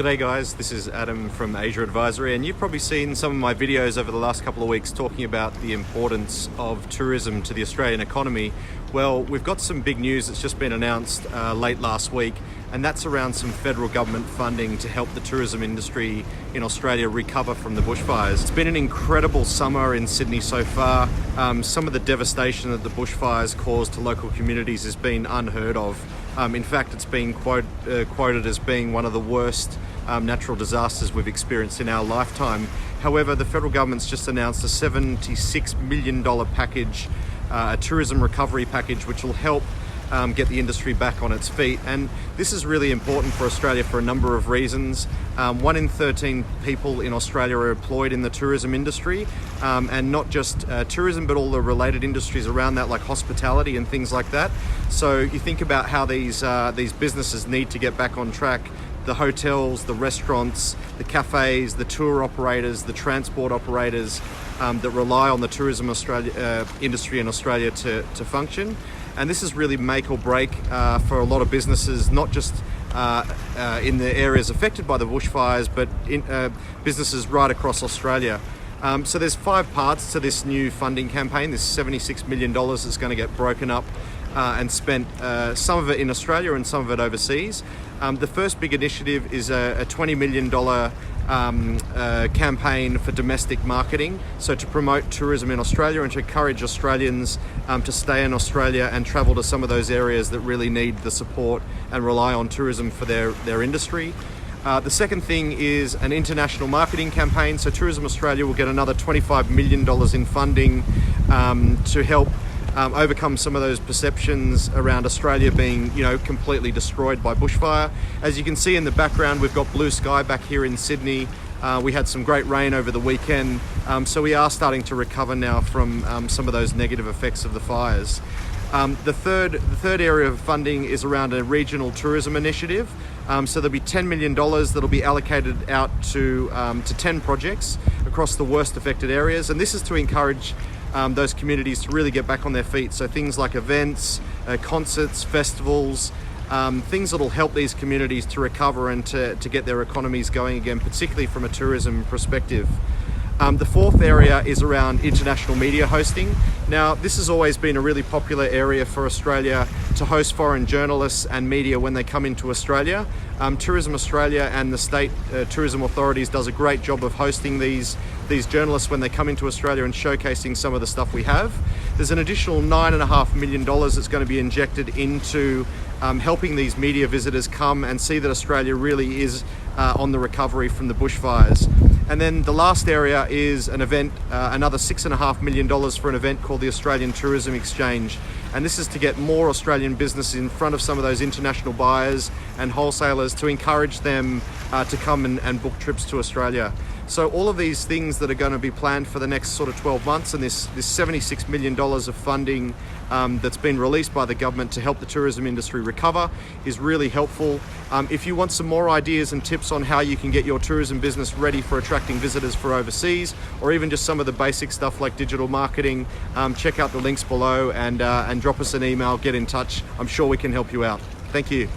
G'day guys, this is Adam from Asia Advisory, and you've probably seen some of my videos over the last couple of weeks talking about the importance of tourism to the Australian economy. Well, we've got some big news that's just been announced late last week, and that's around some federal government funding to help the tourism industry in Australia recover from the bushfires. It's been an incredible summer in Sydney so far. Some of the devastation that the bushfires caused to local communities has been unheard of. In fact, it's been quoted as being one of the worst natural disasters we've experienced in our lifetime. However, the federal government's just announced a $76 million package, a tourism recovery package, which will help get the industry back on its feet. And this is really important for Australia for a number of reasons. 1 in 13 people in Australia are employed in the tourism industry, and not just tourism, but all the related industries around that, like hospitality and things like that. So you think about how these businesses need to get back on track. The hotels, the restaurants, the cafes, the tour operators, the transport operators that rely on the tourism industry in Australia to function. And this is really make or break for a lot of businesses, not just in the areas affected by the bushfires, but in businesses right across Australia. So there's 5 parts to this new funding campaign. This $76 million is going to get broken up and spent, some of it in Australia and some of it overseas. The first big initiative is a $20 million campaign for domestic marketing, so to promote tourism in Australia and to encourage Australians to stay in Australia and travel to some of those areas that really need the support and rely on tourism for their industry. The second thing is an international marketing campaign. So Tourism Australia will get another $25 million in funding to help overcome some of those perceptions around Australia being, completely destroyed by bushfire. As you can see in the background, we've got blue sky back here in Sydney. We had some great rain over the weekend, so we are starting to recover now from some of those negative effects of the fires. The third area of funding is around a regional tourism initiative. So there'll be $10 million that'll be allocated out to 10 projects across the worst affected areas, and this is to encourage those communities to really get back on their feet. So things like events, concerts, festivals, things that'll help these communities to recover and to get their economies going again, particularly from a tourism perspective. The fourth area is around international media hosting. Now, this has always been a really popular area for Australia to host foreign journalists and media when they come into Australia. Tourism Australia and the state tourism authorities does a great job of hosting these journalists when they come into Australia and showcasing some of the stuff we have. There's an additional $9.5 million that's going to be injected into helping these media visitors come and see that Australia really is on the recovery from the bushfires. And then the last area is an event, another $6.5 million for an event called the Australian Tourism Exchange. And this is to get more Australian business in front of some of those international buyers and wholesalers to encourage them to come and book trips to Australia. So all of these things that are going to be planned for the next sort of 12 months, and this $76 million of funding that's been released by the government to help the tourism industry recover is really helpful. If you want some more ideas and tips on how you can get your tourism business ready for attracting visitors for overseas, or even just some of the basic stuff like digital marketing, check out the links below and drop us an email, get in touch. I'm sure we can help you out. Thank you.